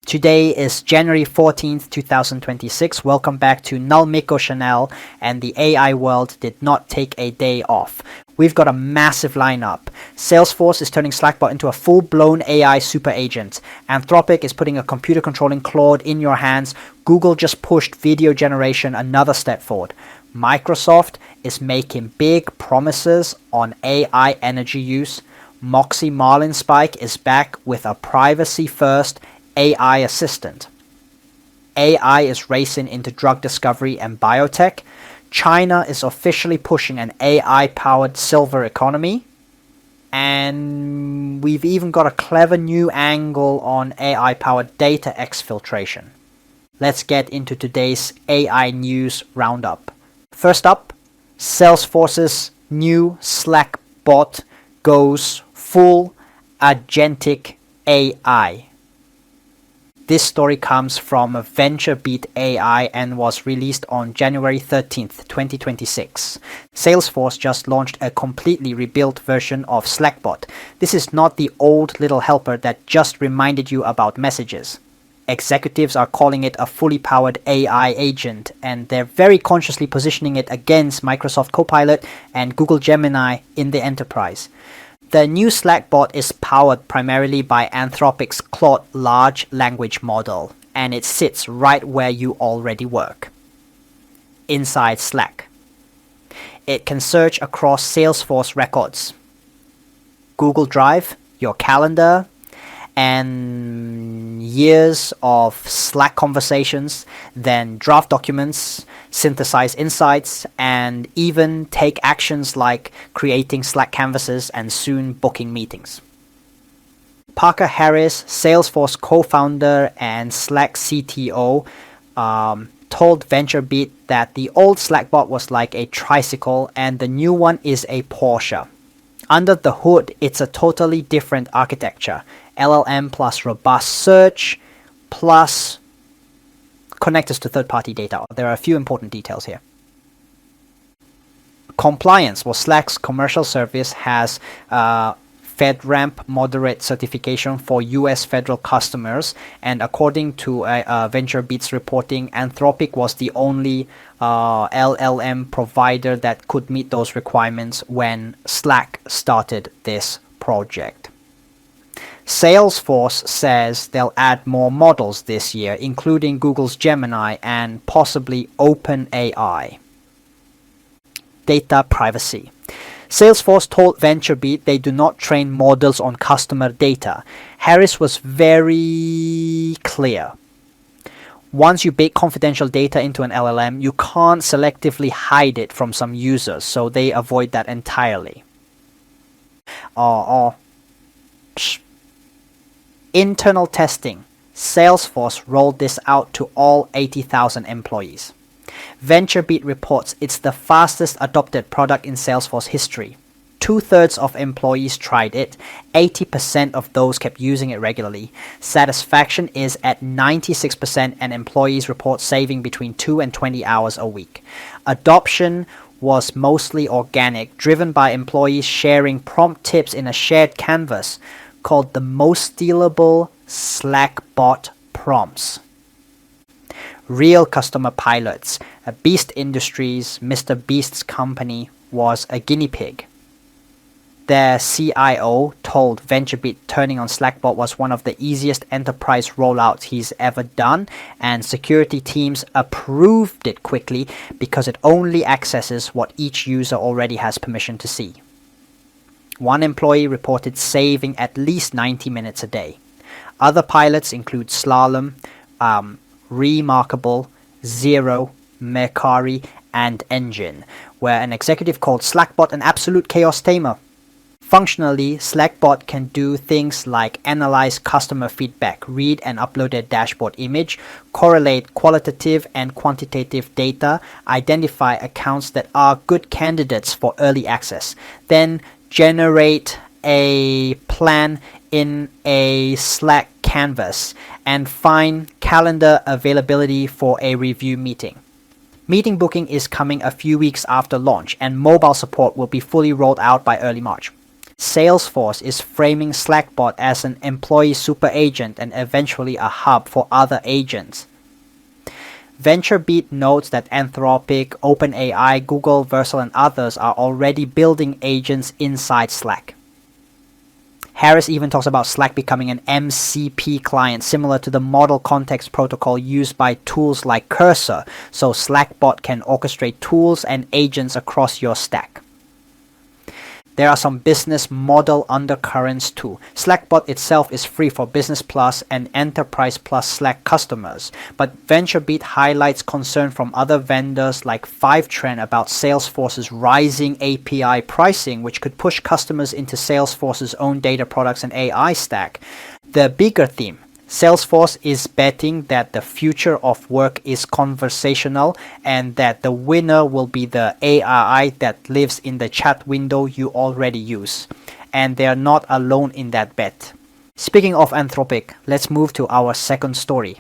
Today is January 14th, 2026. Welcome back to Nullmicgo Channel, and the AI world did not take a day off. We've got a massive lineup. Salesforce is turning Slackbot into a full-blown AI super agent. Anthropic is putting a computer controlling Claude in your hands. Google just pushed video generation another step forward. Microsoft is making big promises on AI energy use. Moxie Marlinspike is back with a privacy-first AI assistant. AI is racing into drug discovery and biotech. China is officially pushing an AI-powered silver economy. And we've even got a clever new angle on AI-powered data exfiltration. Let's get into today's AI news roundup. First up, Salesforce's new Slackbot goes full agentic AI. This story comes from VentureBeat AI and was released on January 13th, 2026. Salesforce just launched a completely rebuilt version of Slackbot. This is not the old little helper that just reminded you about messages. Executives are calling it a fully powered AI agent, and they're very consciously positioning it against Microsoft Copilot and Google Gemini in the enterprise. The new Slackbot is powered primarily by Anthropic's Claude large language model, and it sits right where you already work, inside Slack. It can search across Salesforce records, Google Drive, your calendar, and years of Slack conversations, then draft documents, synthesize insights, and even take actions like creating Slack canvases and soon booking meetings. Parker Harris, Salesforce co-founder and Slack CTO, told VentureBeat that the old Slackbot was like a tricycle and the new one is a Porsche. Under the hood, it's a totally different architecture. LLM plus robust search plus connectors to third-party data. There are a few important details here. Compliance. Well, Slack's commercial service has FedRAMP moderate certification for US federal customers, and according to VentureBeat's reporting, Anthropic was the only LLM provider that could meet those requirements when Slack started this project. Salesforce says they'll add more models this year, including Google's Gemini and possibly OpenAI. Data privacy. Salesforce told VentureBeat they do not train models on customer data. Harris was very clear. Once you bake confidential data into an LLM, you can't selectively hide it from some users, so they avoid that entirely. Internal testing. Salesforce rolled this out to all 80,000 employees. VentureBeat reports it's the fastest adopted product in Salesforce history. 2/3 of employees tried it. 80% of those kept using it regularly. Satisfaction is at 96%, and employees report saving between 2 and 20 hours a week. Adoption was mostly organic, driven by employees sharing prompt tips in a shared canvas called the Most Stealable Slackbot Prompts. Real customer pilots. Beast Industries, Mr. Beast's company, was a guinea pig. Their CIO told VentureBeat turning on Slackbot was one of the easiest enterprise rollouts he's ever done, and security teams approved it quickly because it only accesses what each user already has permission to see. One employee reported saving at least 90 minutes a day. Other pilots include Slalom, Remarkable, Zero, Mercari, and Engine, where an executive called Slackbot an absolute chaos tamer. Functionally, Slackbot can do things like analyze customer feedback, read and upload a dashboard image, correlate qualitative and quantitative data, identify accounts that are good candidates for early access, then generate a plan in a Slack canvas, and find calendar availability for a review meeting. Meeting booking is coming a few weeks after launch, and mobile support will be fully rolled out by early March. Salesforce is framing Slackbot as an employee super agent and eventually a hub for other agents. VentureBeat notes that Anthropic, OpenAI, Google, Versal, and others are already building agents inside Slack. Harris even talks about Slack becoming an MCP client similar to the Model Context Protocol used by tools like Cursor, so Slackbot can orchestrate tools and agents across your stack. There are some business model undercurrents too. Slackbot itself is free for Business Plus and Enterprise Plus Slack customers, but VentureBeat highlights concern from other vendors like Fivetran about Salesforce's rising API pricing, which could push customers into Salesforce's own data products and AI stack. The bigger theme: Salesforce is betting that the future of work is conversational and that the winner will be the AI that lives in the chat window you already use. And they are not alone in that bet. Speaking of Anthropic, let's move to our second story.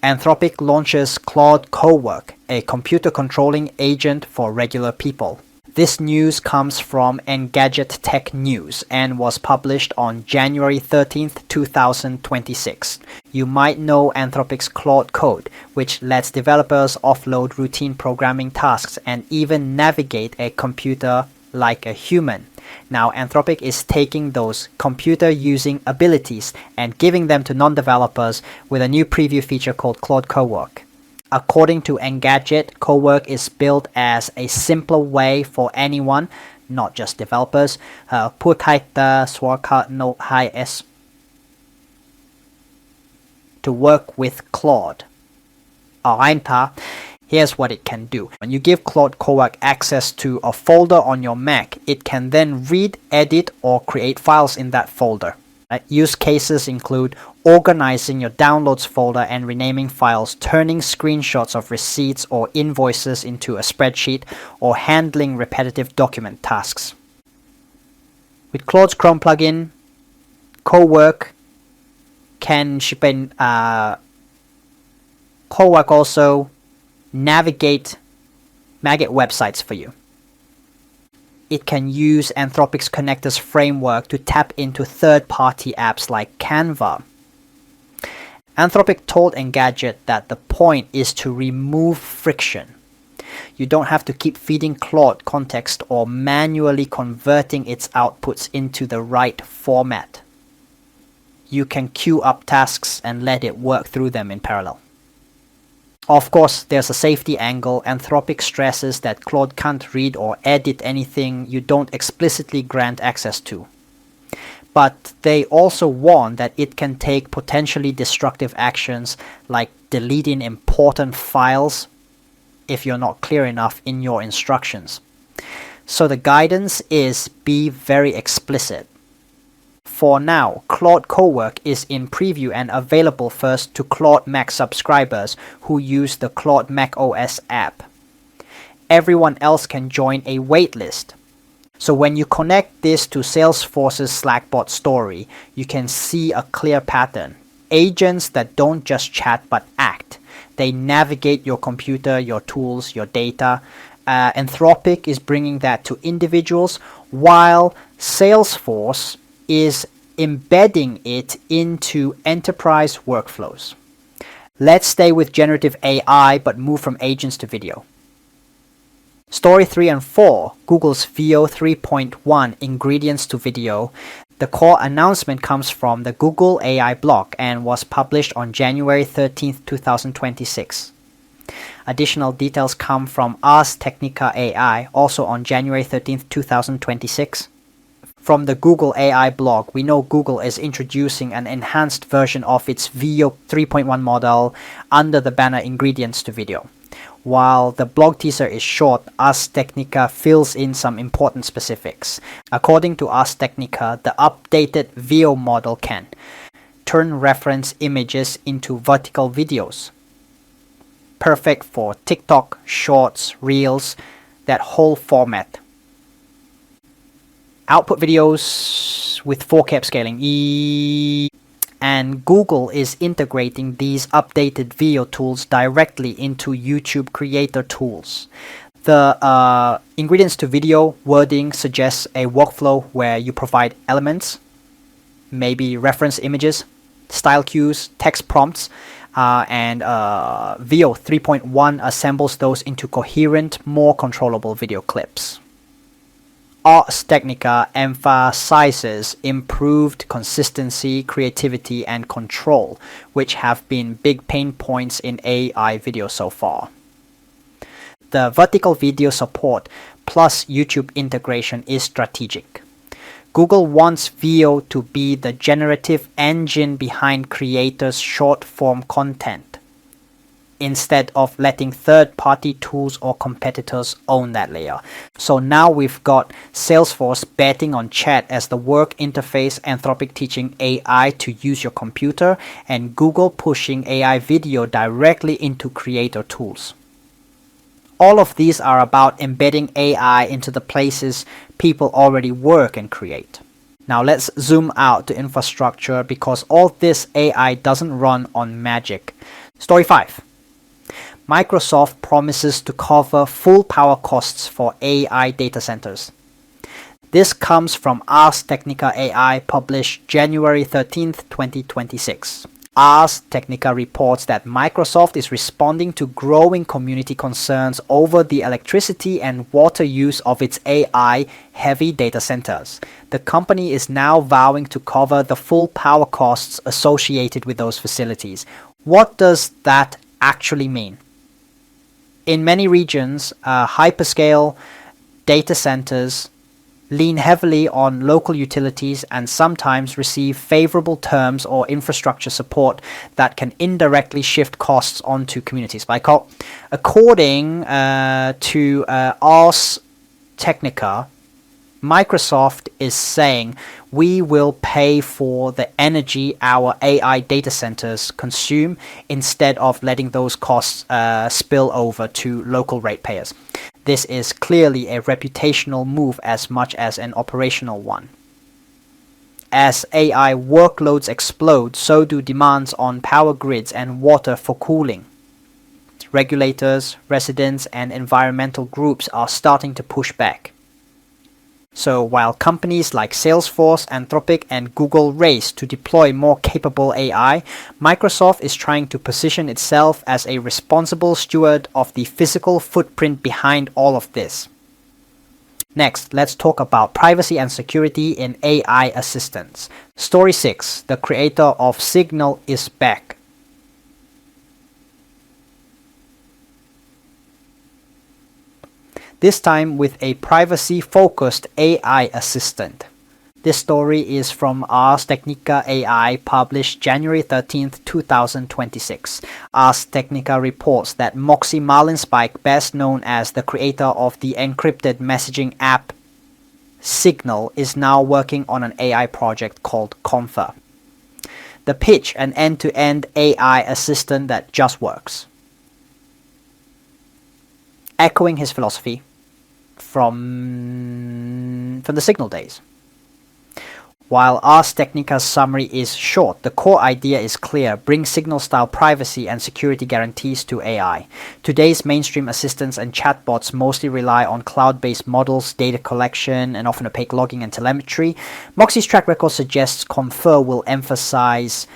Anthropic launches Claude Cowork, a computer controlling agent for regular people. This news comes from Engadget Tech News and was published on January 13th, 2026. You might know Anthropic's Claude Code, which lets developers offload routine programming tasks and even navigate a computer like a human. Now Anthropic is taking those computer-using abilities and giving them to non-developers with a new preview feature called Claude Cowork. According to Engadget, Cowork is built as a simpler way for anyone, not just developers, to work with Claude. Here's what it can do. When you give Claude Cowork access to a folder on your Mac, it can then read, edit, or create files in that folder. Use cases include organizing your downloads folder and renaming files, turning screenshots of receipts or invoices into a spreadsheet, or handling repetitive document tasks. With Claude's Chrome plugin, Cowork can Cowork also navigate maggot websites for you. It can use Anthropic's connectors framework to tap into third-party apps like Canva. Anthropic told Engadget that the point is to remove friction. You don't have to keep feeding Claude context or manually converting its outputs into the right format. You can queue up tasks and let it work through them in parallel. Of course, there's a safety angle. Anthropic stresses that Claude can't read or edit anything you don't explicitly grant access to. But they also warn that it can take potentially destructive actions like deleting important files if you're not clear enough in your instructions. So the guidance is be very explicit. For now, Claude Cowork is in preview and available first to Claude Mac subscribers who use the Claude Mac OS app. Everyone else can join a waitlist. So when you connect this to Salesforce's Slackbot story, you can see a clear pattern. Agents that don't just chat but act. They navigate your computer, your tools, your data. Anthropic is bringing that to individuals, while Salesforce is embedding it into enterprise workflows. Let's stay with generative AI but move from agents to video. Story 3 and 4, Google's Veo 3.1 Ingredients to Video. The core announcement comes from the Google AI blog and was published on January 13th, 2026. Additional details come from Ars Technica AI, also on January 13th, 2026. From the Google AI blog, we know Google is introducing an enhanced version of its Veo 3.1 model under the banner Ingredients to Video. While the blog teaser is short, Ars Technica fills in some important specifics. According to Ars Technica, the updated Veo model can turn reference images into vertical videos, perfect for TikTok, Shorts, Reels, that whole format. Output videos with 4K upscaling. And Google is integrating these updated Veo tools directly into YouTube creator tools. The ingredients to video wording suggests a workflow where you provide elements, maybe reference images, style cues, text prompts, and VO 3.1 assembles those into coherent, more controllable video clips. Ars Technica emphasizes improved consistency, creativity, and control, which have been big pain points in AI video so far. The vertical video support plus YouTube integration is strategic. Google wants VO to be the generative engine behind creators' short-form content, instead of letting third-party tools or competitors own that layer. So now we've got Salesforce betting on chat as the work interface, Anthropic teaching AI to use your computer, and Google pushing AI video directly into creator tools. All of these are about embedding AI into the places people already work and create. Now let's zoom out to infrastructure, because all this AI doesn't run on magic. Story 5. Microsoft promises to cover full power costs for AI data centers. This comes from Ars Technica AI, published January 13th, 2026. Ars Technica reports that Microsoft is responding to growing community concerns over the electricity and water use of its AI-heavy data centers. The company is now vowing to cover the full power costs associated with those facilities. What does that actually mean? In many regions, hyperscale data centers lean heavily on local utilities and sometimes receive favorable terms or infrastructure support that can indirectly shift costs onto communities. According to Ars Technica, Microsoft is saying we will pay for the energy our AI data centers consume instead of letting those costs spill over to local ratepayers. This is clearly a reputational move as much as an operational one. As AI workloads explode, so do demands on power grids and water for cooling. Regulators, residents, and environmental groups are starting to push back. So while companies like Salesforce, Anthropic, and Google race to deploy more capable AI, Microsoft is trying to position itself as a responsible steward of the physical footprint behind all of this. Next, let's talk about privacy and security in AI assistants. Story 6. The creator of Signal is back. This time with a privacy-focused AI assistant. This story is from Ars Technica AI, published January 13th, 2026. Ars Technica reports that Moxie Marlinspike, best known as the creator of the encrypted messaging app Signal, is now working on an AI project called Confer. The pitch: an end-to-end AI assistant that just works. Echoing his philosophy from the Signal days. While Ars Technica's summary is short, the core idea is clear: bring Signal-style privacy and security guarantees to AI. Today's mainstream assistants and chatbots mostly rely on cloud-based models, data collection, and often opaque logging and telemetry. Moxie's track record suggests Confer will emphasize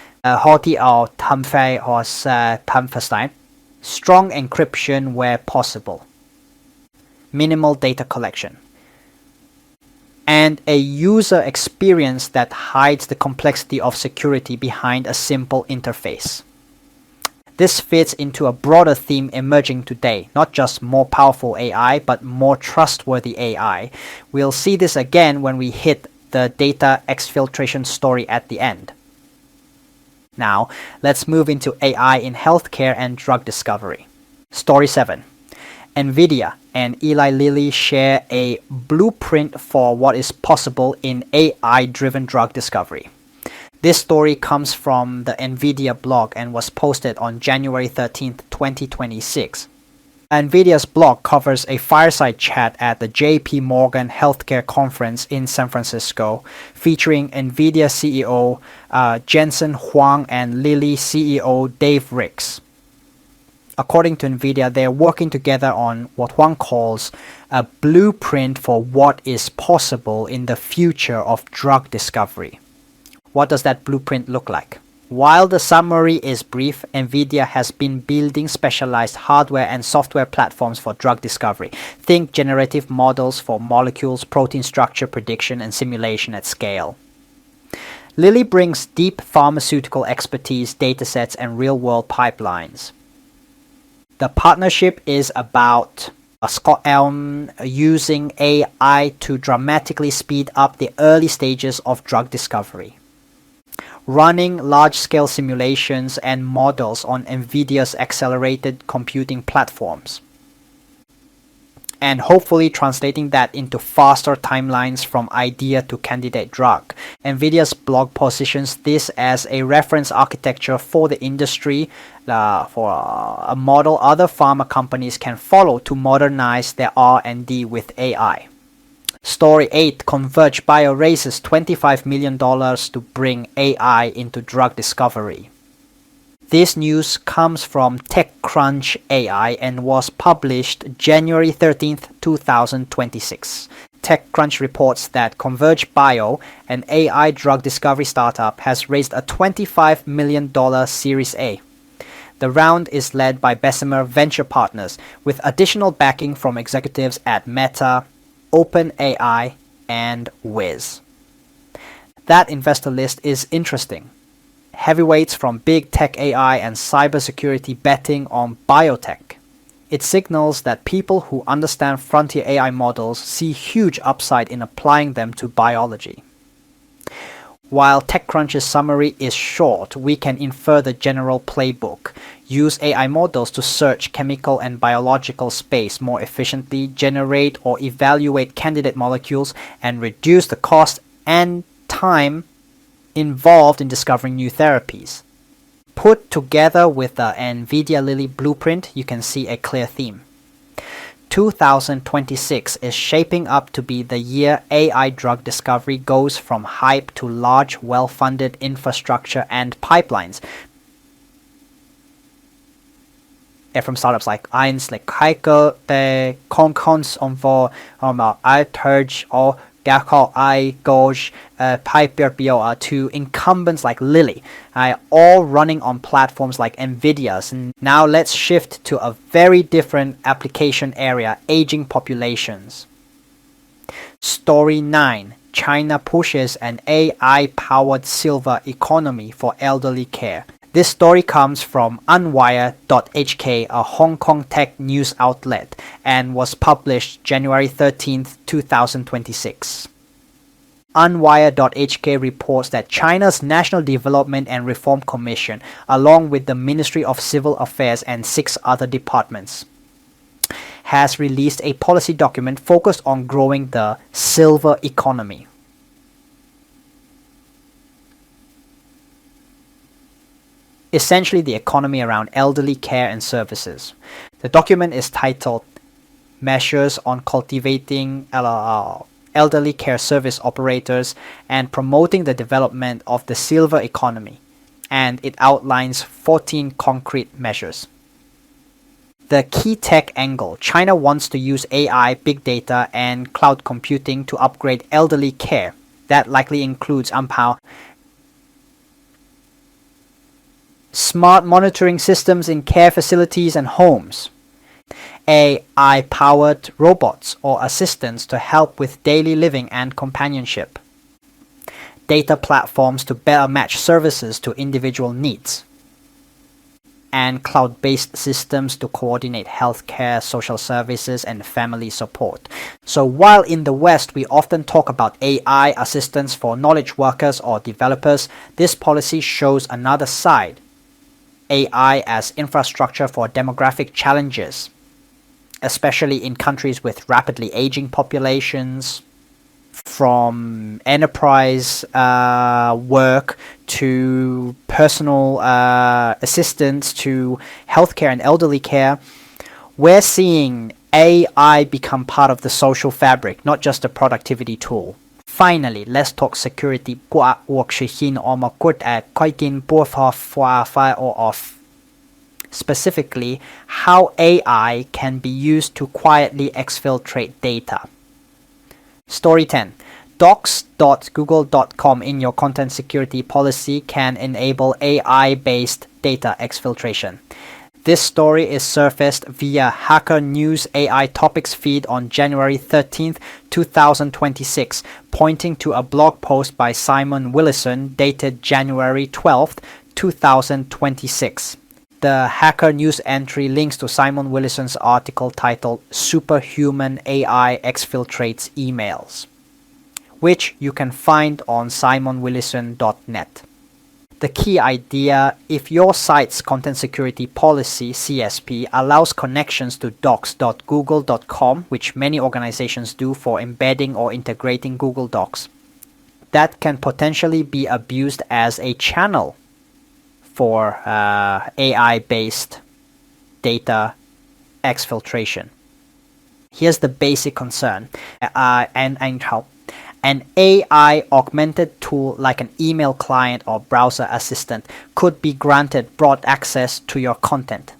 strong encryption where possible, minimal data collection, and a user experience that hides the complexity of security behind a simple interface. This fits into a broader theme emerging today: not just more powerful AI, but more trustworthy AI. We'll see this again when we hit the data exfiltration story at the end. Now, let's move into AI in healthcare and drug discovery. Story 7. NVIDIA and Eli Lilly share a blueprint for what is possible in AI-driven drug discovery. This story comes from the NVIDIA blog and was posted on January 13th, 2026. NVIDIA's blog covers a fireside chat at the JP Morgan Healthcare Conference in San Francisco, featuring NVIDIA CEO Jensen Huang and Lilly CEO Dave Ricks. According to NVIDIA, they're working together on what one calls a blueprint for what is possible in the future of drug discovery. What does that blueprint look like? While the summary is brief, NVIDIA has been building specialized hardware and software platforms for drug discovery. Think generative models for molecules, protein structure prediction, and simulation at scale. Lilly brings deep pharmaceutical expertise, datasets, and real-world pipelines. The partnership is about Scott Elm using AI to dramatically speed up the early stages of drug discovery, running large-scale simulations and models on NVIDIA's accelerated computing platforms, and hopefully translating that into faster timelines from idea to candidate drug. NVIDIA's blog positions this as a reference architecture for the industry, for a model other pharma companies can follow to modernize their R&D with AI. Story 8, Converge Bio raises $25 million to bring AI into drug discovery. This news comes from TechCrunch AI and was published January 13th, 2026. TechCrunch reports that Converge Bio, an AI drug discovery startup, has raised a $25 million Series A. The round is led by Bessemer Venture Partners, with additional backing from executives at Meta, OpenAI, and Wiz. That investor list is interesting. Heavyweights from big tech AI and cybersecurity betting on biotech. It signals that people who understand frontier AI models see huge upside in applying them to biology. While TechCrunch's summary is short, we can infer the general playbook. Use AI models to search chemical and biological space more efficiently, generate or evaluate candidate molecules, and reduce the cost and time involved in discovering new therapies. Put together with the NVIDIA Lilly blueprint, you can see a clear theme. 2026 is shaping up to be the year AI drug discovery goes from hype to large, well-funded infrastructure and pipelines. From startups like Einstein, Heiko, the Concons on for iTurge or Gakko, Goj, Piper Bio to incumbents like Lilly, all running on platforms like NVIDIA's. And now let's shift to a very different application area, aging populations. Story 9, China pushes an AI-powered silver economy for elderly care. This story comes from Unwire.hk, a Hong Kong tech news outlet, and was published January 13th, 2026. Unwire.hk reports that China's National Development and Reform Commission, along with the Ministry of Civil Affairs and 6 other departments, has released a policy document focused on growing the silver economy. Essentially the economy around elderly care and services. The document is titled Measures on Cultivating Elderly Care Service Operators and Promoting the Development of the Silver Economy, and it outlines 14 concrete measures. The key tech angle: China wants to use AI, big data, and cloud computing to upgrade elderly care. That likely includes smart monitoring systems in care facilities and homes, AI-powered robots or assistants to help with daily living and companionship, data platforms to better match services to individual needs, and cloud-based systems to coordinate healthcare, social services, and family support. So while in the West we often talk about AI assistance for knowledge workers or developers, this policy shows another side: AI as infrastructure for demographic challenges, especially in countries with rapidly aging populations, from enterprise work to personal assistance to healthcare and elderly care. We're seeing AI become part of the social fabric, not just a productivity tool. Finally, let's talk security. specifically how AI can be used to quietly exfiltrate data. Story 10. Docs.google.com in your content security policy can enable AI-based data exfiltration. This story is surfaced via Hacker News AI Topics feed on January 13, 2026, pointing to a blog post by Simon Willison dated January 12, 2026. The Hacker News entry links to Simon Willison's article titled Superhuman AI Exfiltrates Emails, which you can find on simonwillison.net. The key idea: if your site's content security policy (CSP) allows connections to docs.google.com, which many organizations do for embedding or integrating Google Docs, that can potentially be abused as a channel for AI-based data exfiltration. Here's the basic concern and how. An AI augmented tool like an email client or browser assistant could be granted broad access to your content.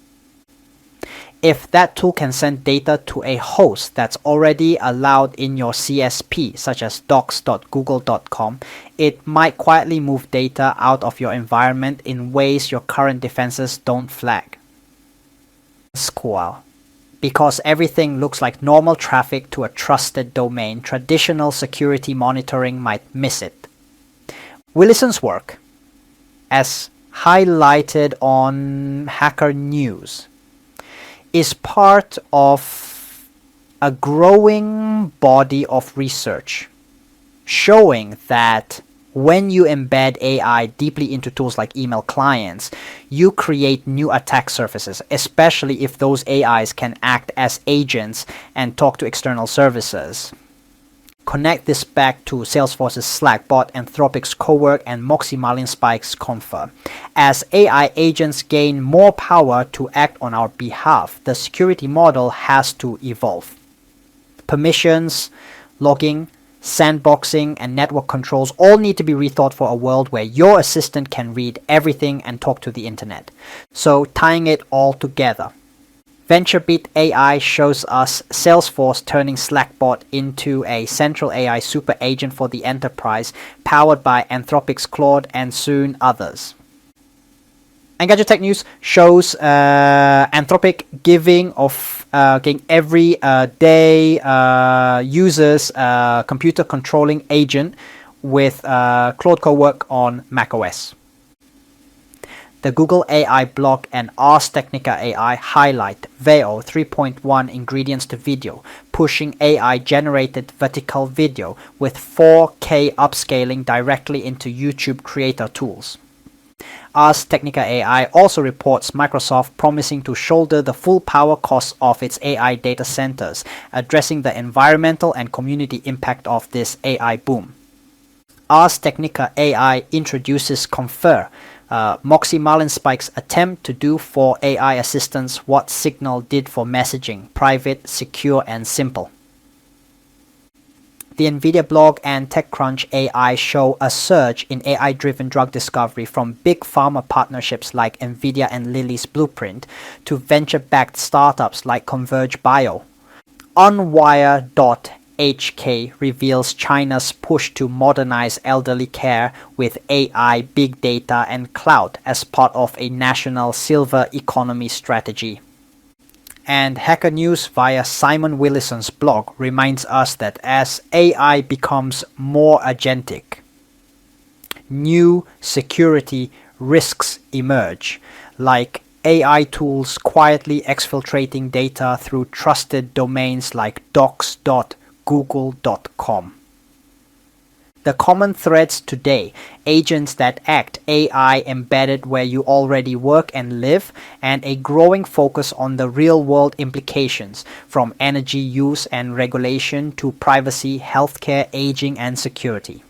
If that tool can send data to a host that's already allowed in your CSP, such as docs.google.com, it might quietly move data out of your environment in ways your current defenses don't flag. Squall. Because everything looks like normal traffic to a trusted domain, traditional security monitoring might miss it. Willison's work, as highlighted on Hacker News, is part of a growing body of research showing that when you embed AI deeply into tools like email clients, you create new attack surfaces, especially if those AIs can act as agents and talk to external services. Connect this back to Salesforce's Slackbot, Anthropic's Cowork, and Moxie Marlinspike's Confer. As AI agents gain more power to act on our behalf, the security model has to evolve. Permissions, logging, sandboxing, and network controls all need to be rethought for a world where your assistant can read everything and talk to the internet. So, tying it all together, VentureBeat AI shows us Salesforce turning Slackbot into a central AI super agent for the enterprise, powered by Anthropic's Claude and soon others. Engadget Tech News shows Anthropic giving every day users computer controlling agent with Claude Cowork on macOS. The Google AI blog and Ars Technica AI highlight Veo 3.1 ingredients to video, pushing AI-generated vertical video with 4K upscaling directly into YouTube creator tools. Ars Technica AI also reports Microsoft promising to shoulder the full power costs of its AI data centers, addressing the environmental and community impact of this AI boom. Ars Technica AI introduces Confer, Moxie Marlinspike's attempt to do for AI assistants what Signal did for messaging: private, secure, and simple. The NVIDIA blog and TechCrunch AI show a surge in AI-driven drug discovery from big pharma partnerships like NVIDIA and Lilly's Blueprint to venture-backed startups like Converge Bio. Unwire.hk reveals China's push to modernize elderly care with AI, big data, and cloud as part of a national silver economy strategy. And Hacker News via Simon Willison's blog reminds us that as AI becomes more agentic, new security risks emerge, like AI tools quietly exfiltrating data through trusted domains like docs.google.com. The common threads today: agents that act, AI embedded where you already work and live, and a growing focus on the real-world implications, from energy use and regulation to privacy, healthcare, aging, and security.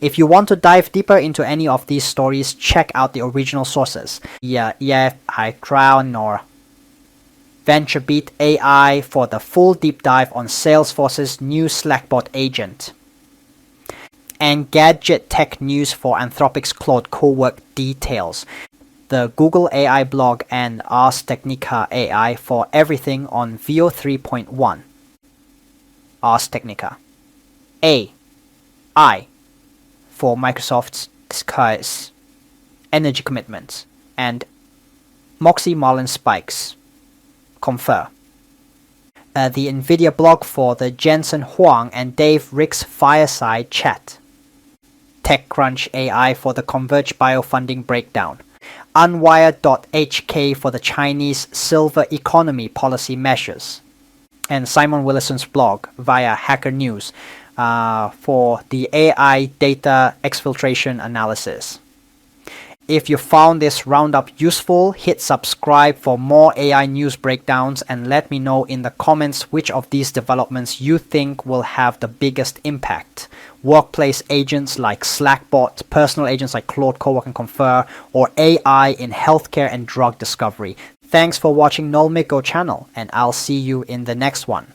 If you want to dive deeper into any of these stories, check out the original sources. Crown or VentureBeat AI for the full deep dive on Salesforce's new Slackbot agent. And Engadget Tech News for Anthropic's Claude Cowork details. the Google AI blog and Ars Technica AI for everything on VO 3.1. Ars Technica. A. I. For Microsoft's energy commitments, and Moxie Marlinspike's Confer. The NVIDIA blog for the Jensen Huang and Dave Rick's Fireside Chat. TechCrunch AI for the Converge biofunding breakdown. Unwired.hk for the Chinese silver economy policy measures. And Simon Willison's blog via Hacker News for the AI data exfiltration analysis. If you found this roundup useful, hit subscribe for more AI news breakdowns and let me know in the comments which of these developments you think will have the biggest impact. Workplace agents like Slackbot, personal agents like Claude Cowork and Confer, or AI in healthcare and drug discovery. Thanks for watching Nullmicgo Channel, and I'll see you in the next one.